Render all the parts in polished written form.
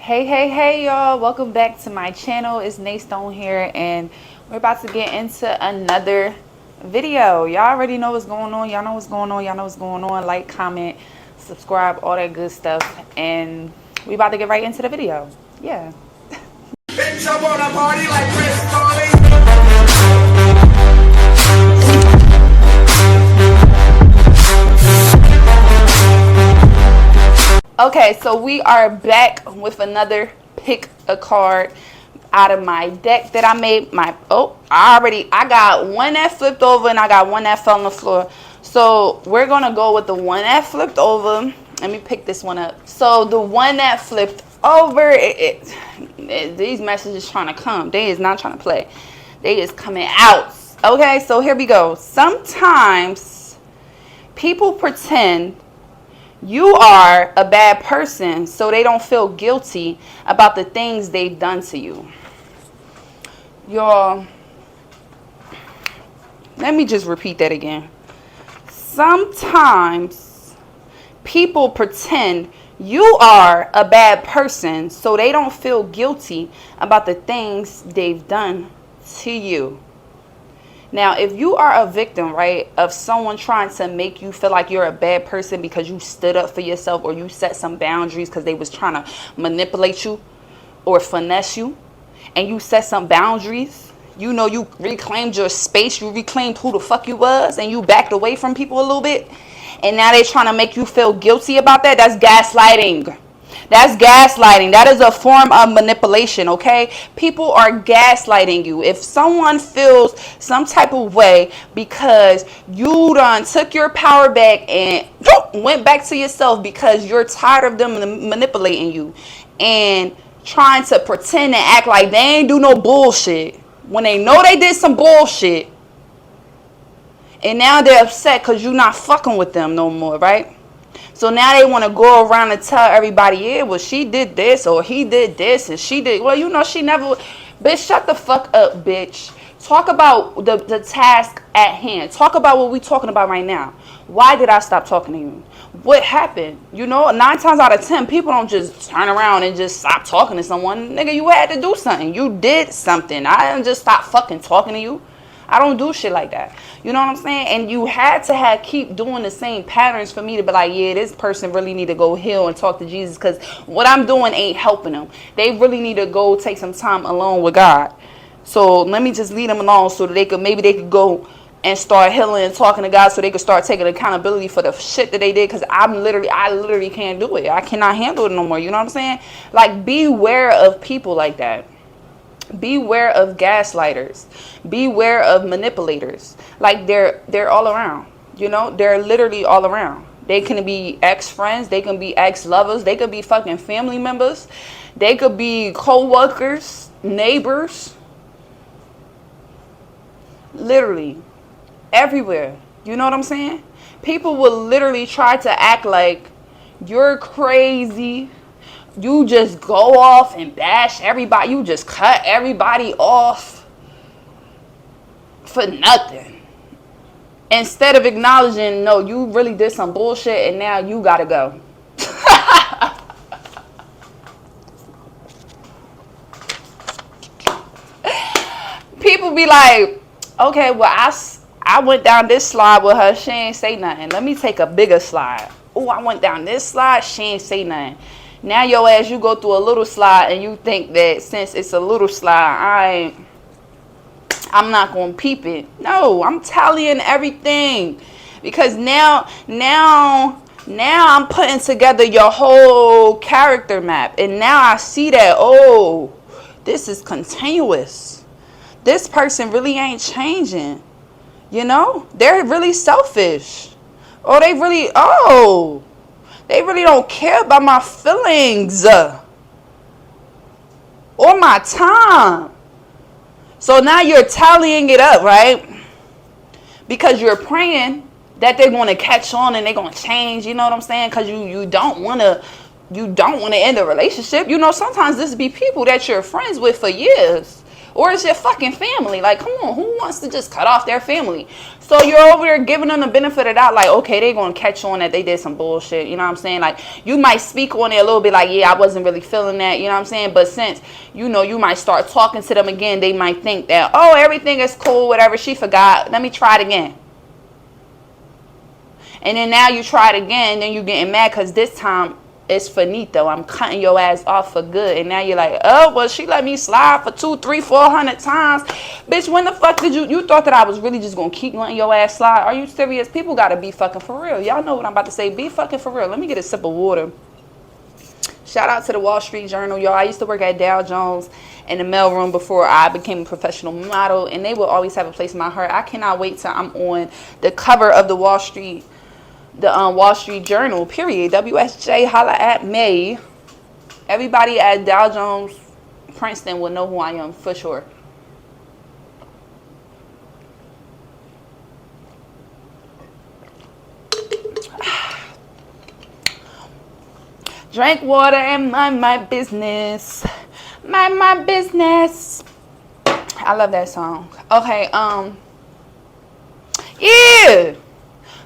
Hey y'all, welcome back to my channel. It's Naaestone here, and we're about to get into another video. Y'all already know what's going on. Y'all know what's going on. Y'all know what's going on. Like, comment, subscribe, all that good stuff. And we about to get right into the video. Yeah. Bitch, I wanna party like Chris Farley. Okay, so we are back with another pick a card out of my deck that I made. I got one that flipped over and I got one that fell on the floor. So we're gonna go with the one that flipped over. Let me pick this one up. So the one that flipped over, these messages trying to come. They is not trying to play. They is coming out. Okay, so here we go. Sometimes people pretend you are a bad person so they don't feel guilty about the things they've done to you. Y'all, let me just repeat that again. Sometimes people pretend you are a bad person so they don't feel guilty about the things they've done to you. Now, if you are a victim, right, of someone trying to make you feel like you're a bad person because you stood up for yourself or you set some boundaries because they was trying to manipulate you or finesse you, and you set some boundaries, you know, you reclaimed your space, you reclaimed who the fuck you was, and you backed away from people a little bit, and now they're trying to make you feel guilty about that, that's gaslighting. That's gaslighting. That is a form of manipulation, okay? People are gaslighting you. If someone feels some type of way because you done took your power back and went back to yourself because you're tired of them manipulating you and trying to pretend and act like they ain't do no bullshit when they know they did some bullshit, and now they're upset because you're not fucking with them no more, right? So now they want to go around and tell everybody, yeah, well, she did this or he did this and she did. Well, you know, she never. Bitch, shut the fuck up, bitch. Talk about the task at hand. Talk about what we talking about right now. Why did I stop talking to you? What happened? You know, 9 times out of 10, people don't just turn around and just stop talking to someone. Nigga, you had to do something. You did something. I didn't just stop fucking talking to you. I don't do shit like that. You know what I'm saying? And you had to keep doing the same patterns for me to be like, yeah, this person really need to go heal and talk to Jesus, because what I'm doing ain't helping them. They really need to go take some time alone with God. So let me just leave them alone so that maybe they could go and start healing and talking to God, so they could start taking accountability for the shit that they did, because I literally can't do it. I cannot handle it no more. You know what I'm saying? Like, beware of people like that. Beware of gaslighters. Beware of manipulators. Like, they're all around. You know, they're literally all around. They can be ex-friends, they can be ex-lovers, they could be fucking family members, they could be co-workers, neighbors, literally everywhere. You know what I'm saying? People will literally try to act like you're crazy. You just go off and bash everybody. You just cut everybody off for nothing. Instead of acknowledging, no, you really did some bullshit and now you gotta go. People be like, okay, well, I went down this slide with her. She ain't say nothing. Let me take a bigger slide. Oh, I went down this slide. She ain't say nothing. Now your ass, you go through a little slide and you think that since it's a little slide, I'm not going to peep it. No, I'm tallying everything, because now I'm putting together your whole character map, and now I see that, oh, this is continuous. This person really ain't changing. You know, they're really selfish. Or they really don't care about my feelings or my time. So now you're tallying it up, right? Because you're praying that they're going to catch on and they're going to change. You know what I'm saying? Because you don't want to end a relationship. You know, sometimes this be people that you're friends with for years, Or it's your fucking family. Like, come on, who wants to just cut off their family? So you're over there giving them the benefit of the doubt, like, okay, they're going to catch on that they did some bullshit. You know what I'm saying? Like, you might speak on it a little bit like, yeah, I wasn't really feeling that. You know what I'm saying? But since, you know, you might start talking to them again, they might think that, oh, everything is cool, whatever. She forgot. Let me try it again. And then now you try it again, then you're getting mad because this time it's finito. I'm cutting your ass off for good. And now you're like, oh, well, she let me slide for 200, 300, 400 times. Bitch, when the fuck did you thought that I was really just going to keep letting your ass slide? Are you serious? People got to be fucking for real. Y'all know what I'm about to say. Be fucking for real. Let me get a sip of water. Shout out to the Wall Street Journal, y'all. I used to work at Dow Jones in the mailroom before I became a professional model. And they will always have a place in my heart. I cannot wait till I'm on the cover of the Wall Street Journal, period. WSJ, holla at me. Everybody at Dow Jones, Princeton will know who I am for sure. Drink water and mind my business. Mind my business. I love that song. Okay, yeah.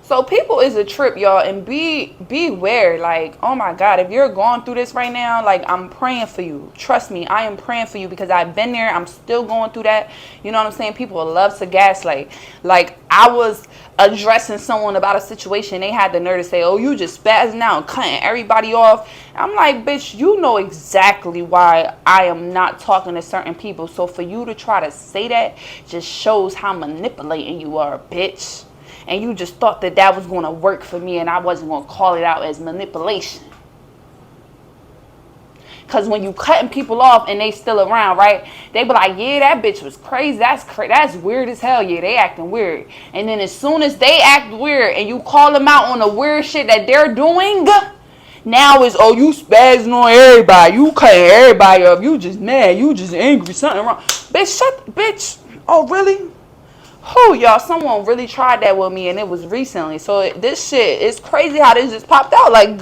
So people is a trip, y'all, and beware. Like, oh my God, if you're going through this right now, like, I'm praying for you. Trust me, I am praying for you because I've been there. I'm still going through that. You know what I'm saying? People love to gaslight. Like, I was addressing someone about a situation. They had the nerve to say, oh, you just spazzing out, cutting everybody off. I'm like, bitch, you know exactly why I am not talking to certain people. So for you to try to say that just shows how manipulating you are, bitch. And you just thought that that was going to work for me and I wasn't going to call it out as manipulation. Because when you cutting people off and they still around, right, they be like, yeah, that bitch was crazy. That's weird as hell. Yeah, they acting weird. And then as soon as they act weird and you call them out on the weird shit that they're doing, now it's, oh, you spazzing on everybody. You cutting everybody off. You just mad. You just angry. Something wrong. Bitch. Oh, really? Oh, y'all, someone really tried that with me, and it was recently. So this shit, it's crazy how this just popped out. Like,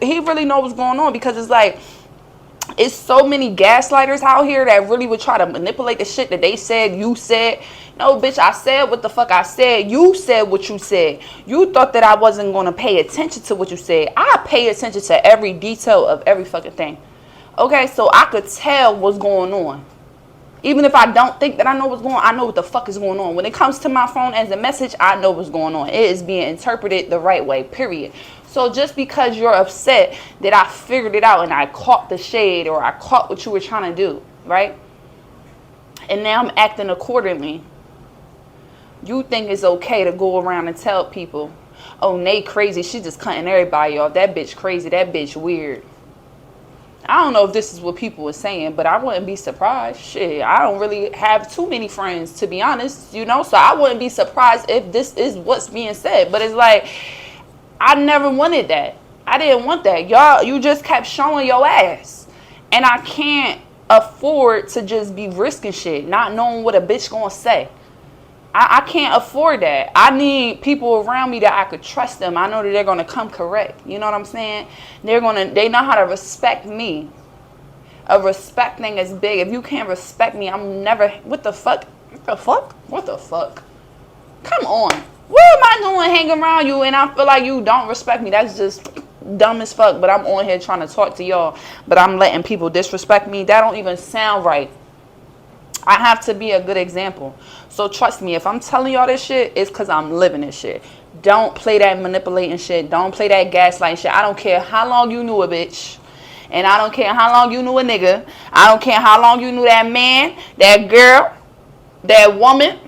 he really knows what's going on, because it's like, it's so many gaslighters out here that really would try to manipulate the shit that they said, you said. No, bitch, I said what the fuck I said. You said what you said. You thought that I wasn't going to pay attention to what you said. I pay attention to every detail of every fucking thing. Okay, so I could tell what's going on. Even if I don't think that I know what's going on, I know what the fuck is going on. When it comes to my phone as a message, I know what's going on. It is being interpreted the right way, period. So just because you're upset that I figured it out and I caught the shade or I caught what you were trying to do, right? And now I'm acting accordingly. You think it's okay to go around and tell people, oh, Nate crazy. She just cutting everybody off. That bitch crazy. That bitch weird. I don't know if this is what people were saying, but I wouldn't be surprised. Shit, I don't really have too many friends, to be honest, you know? So I wouldn't be surprised if this is what's being said. But it's like, I never wanted that. I didn't want that. Y'all, you just kept showing your ass. And I can't afford to just be risking shit, not knowing what a bitch gonna say. I can't afford that. I need people around me that I could trust them. I know that they're going to come correct. You know what I'm saying? They know how to respect me. A respect thing is big. If you can't respect me, I'm never, what the fuck? Come on. What am I doing hanging around you and I feel like you don't respect me? That's just dumb as fuck. But I'm on here trying to talk to y'all, but I'm letting people disrespect me. That don't even sound right. I have to be a good example. So trust me, if I'm telling y'all this shit, it's because I'm living this shit. Don't play that manipulating shit. Don't play that gaslighting shit. I don't care how long you knew a bitch. And I don't care how long you knew a nigga. I don't care how long you knew that man, that girl, that woman,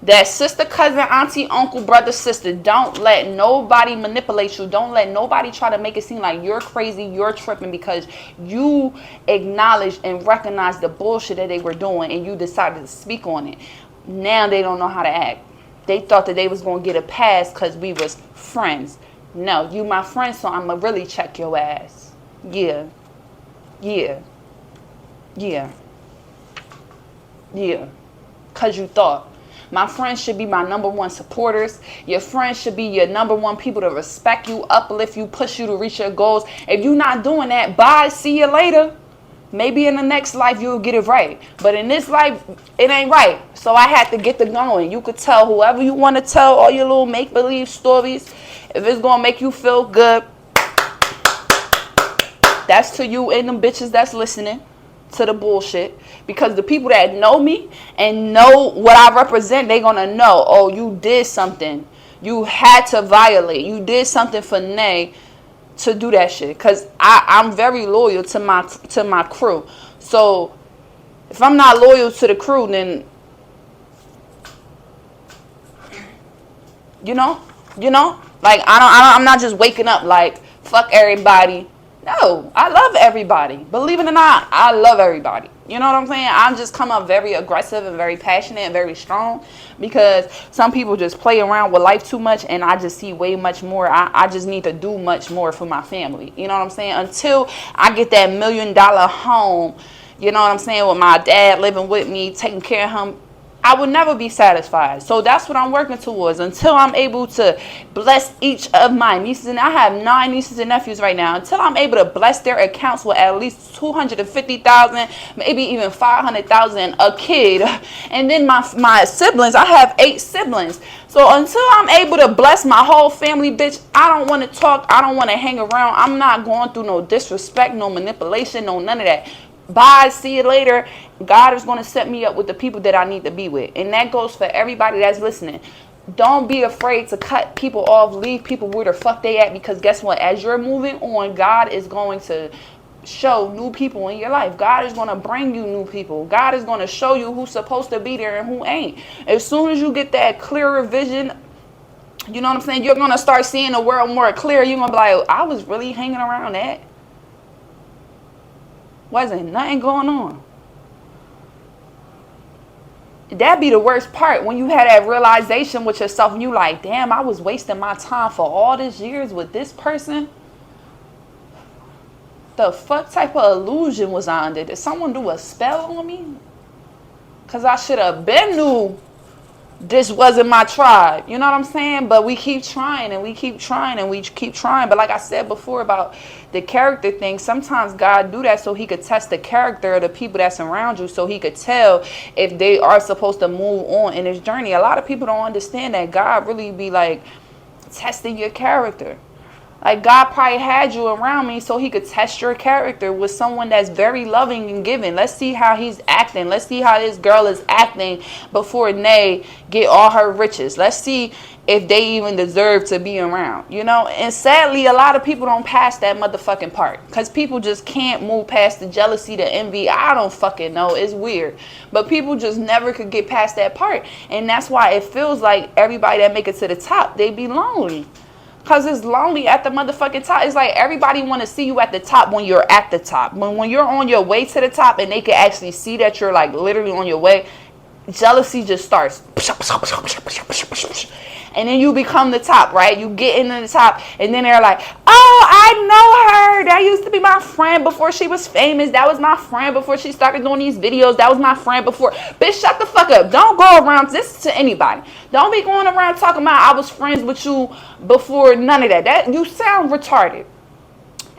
that sister, cousin, auntie, uncle, brother, sister. Don't let nobody manipulate you. Don't let nobody try to make it seem like you're crazy, you're tripping, because you acknowledged and recognized the bullshit that they were doing and you decided to speak on it. Now they don't know how to act. They thought that they was going to get a pass because we was friends. No, you my friend, so I'm going to really check your ass. Yeah. Because you thought. My friends should be my number one supporters. Your friends should be your number one people to respect you, uplift you, push you to reach your goals. If you're not doing that, bye, see you later. Maybe in the next life you'll get it right. But in this life, it ain't right. So I had to get the going. You could tell whoever you want to tell all your little make-believe stories. If it's going to make you feel good, that's to you and them bitches that's listening to the bullshit. Because the people that know me and know what I represent, they going to know, oh, you did something. You had to violate. You did something for Nay to do that shit. Because I'm very loyal to my crew. So if I'm not loyal to the crew, then you know, like I'm not just waking up like fuck everybody. No, I love everybody. Believe it or not, I love everybody. You know what I'm saying? I'm just come up very aggressive and very passionate and very strong because some people just play around with life too much, and I just see way much more. I just need to do much more for my family. You know what I'm saying? Until I get that $1 million home, you know what I'm saying, with my dad living with me, taking care of him, I would never be satisfied. So that's what I'm working towards until I'm able to bless each of my nieces. And I have 9 nieces and nephews right now. Until I'm able to bless their accounts with at least $250,000, maybe even $500,000 a kid. And then my siblings, I have 8 siblings. So until I'm able to bless my whole family, bitch, I don't want to talk. I don't want to hang around. I'm not going through no disrespect, no manipulation, no none of that. Bye, see you later. God is going to set me up with the people that I need to be with. And that goes for everybody that's listening. Don't be afraid to cut people off, leave people where the fuck they at, because guess what? As you're moving on, God is going to show new people in your life. God is going to bring you new people. God is going to show you who's supposed to be there and who ain't. As soon as you get that clearer vision, you know what I'm saying? You're going to start seeing the world more clear. You're going to be like, I was really hanging around that. Wasn't nothing going on. That'd be the worst part, when you had that realization with yourself and you like, damn, I was wasting my time for all these years with this person. The fuck type of illusion was I under? Did someone do a spell on me? Because I should have been knew this wasn't my tribe. You know what I'm saying? But we keep trying and we keep trying and we keep trying. But like I said before about the character thing, sometimes God do that so he could test the character of the people that's around you, so he could tell if they are supposed to move on in this journey. A lot of people don't understand that God really be like testing your character. Like God probably had you around me so he could test your character with someone that's very loving and giving. Let's see how he's acting. Let's see how this girl is acting before Nay get all her riches. Let's see if they even deserve to be around, you know. And sadly, a lot of people don't pass that motherfucking part because people just can't move past the jealousy, the envy. I don't fucking know. It's weird. But people just never could get past that part. And that's why it feels like everybody that make it to the top, they be lonely. Because it's lonely at the motherfucking top. It's like everybody want to see you at the top when you're at the top. When you're on your way to the top and they can actually see that you're like literally on your way, jealousy just starts. And then you become the top, right? You get into the top and then they're like, oh, I know her. That used to be my friend before she was famous. That was my friend before she started doing these videos. That was my friend before. Bitch, shut the fuck up. Don't go around this to anybody. Don't be going around talking about I was friends with you before none of that. That you sound retarded.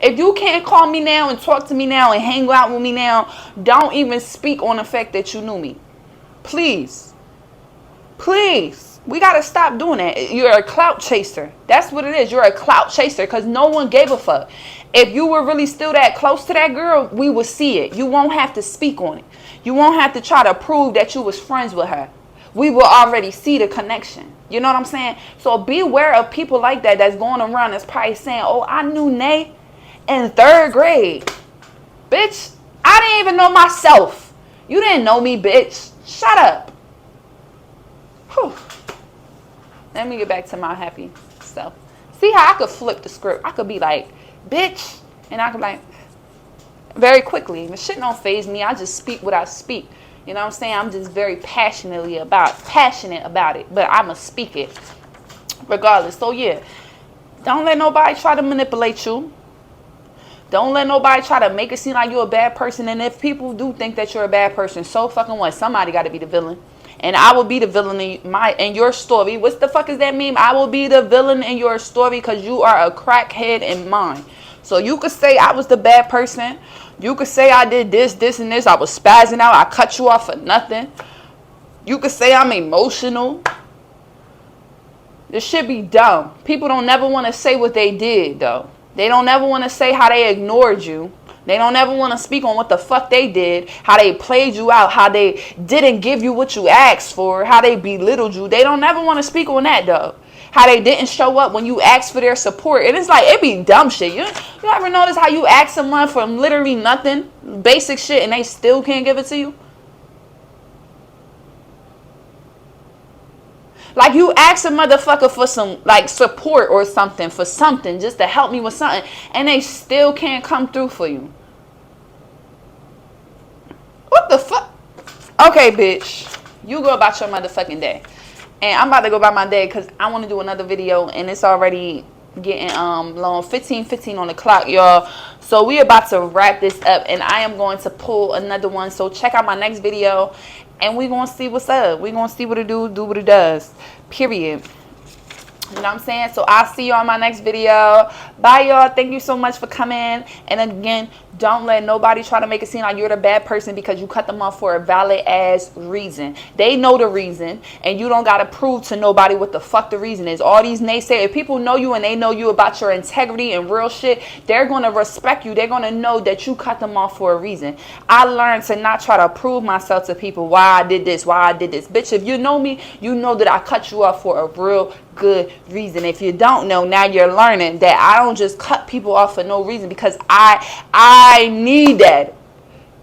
If you can't call me now and talk to me now and hang out with me now, don't even speak on the fact that you knew me. Please. Please. We got to stop doing that. You're a clout chaser. That's what it is. You're a clout chaser because no one gave a fuck. If you were really still that close to that girl, we would see it. You won't have to speak on it. You won't have to try to prove that you was friends with her. We will already see the connection. You know what I'm saying? So be aware of people like that that's going around that's probably saying, oh, I knew Nay in 3rd grade. Bitch, I didn't even know myself. You didn't know me, bitch. Shut up. Whew. Let me get back to my happy self. See how I could flip the script. I could be like, bitch. And I could be like, very quickly. The shit don't faze me. I just speak what I speak. You know what I'm saying? I'm just very passionate about it. But I'm going to speak it regardless. So yeah, don't let nobody try to manipulate you. Don't let nobody try to make it seem like you're a bad person. And if people do think that you're a bad person, so fucking what? Somebody got to be the villain. And I will be the villain in your story. What the fuck is that meme? I will be the villain in your story because you are a crackhead in mine. So you could say I was the bad person. You could say I did this, this, and this. I was spazzing out. I cut you off for nothing. You could say I'm emotional. This shit be dumb. People don't never want to say what they did, though. They don't ever want to say how they ignored you. They don't ever want to speak on what the fuck they did, how they played you out, how they didn't give you what you asked for, how they belittled you. They don't ever want to speak on that, though. How they didn't show up when you asked for their support. And it's like, it be dumb shit. You ever notice how you ask someone for literally nothing, basic shit, and they still can't give it to you? Like, you ask a motherfucker for some, like, support or something, for something, just to help me with something, and they still can't come through for you. What the fuck? Okay, bitch. You go about your motherfucking day. And I'm about to go about my day because I want to do another video, and it's already getting long. 15:15 on the clock, y'all. So we about to wrap this up, and I am going to pull another one. So check out my next video, and we're going to see what's up. We're going to see what it do what it does. Period. You know what I'm saying? So I'll see you on my next video. Bye, y'all. Thank you so much for coming. And again, don't let nobody try to make it seem like you're the bad person because you cut them off for a valid ass reason. They know the reason, and you don't got to prove to nobody what the fuck the reason is. All these naysayers, if people know you and they know you about your integrity and real shit, they're going to respect you. They're going to know that you cut them off for a reason. I learned to not try to prove myself to people why I did this, why I did this. Bitch, if you know me, you know that I cut you off for a real good reason. If you don't know, now you're learning that I don't just cut people off for no reason, because I need that.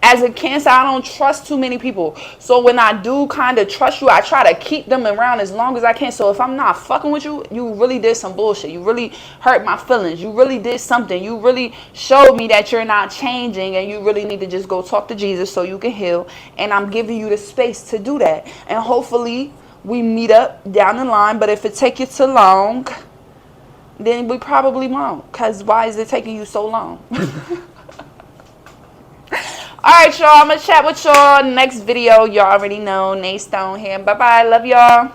As a Cancer, I don't trust too many people. So when I do kind of trust you, I try to keep them around as long as I can. So if I'm not fucking with you, you really did some bullshit. You really hurt my feelings. You really did something. You really showed me that you're not changing, and you really need to just go talk to Jesus so you can heal. And I'm giving you the space to do that. And hopefully we meet up down the line. But if it take you too long, then we probably won't. Because why is it taking you so long? Alright, y'all. I'm going to chat with y'all next video. Y'all already know. Naaestone here. Bye-bye. Love y'all.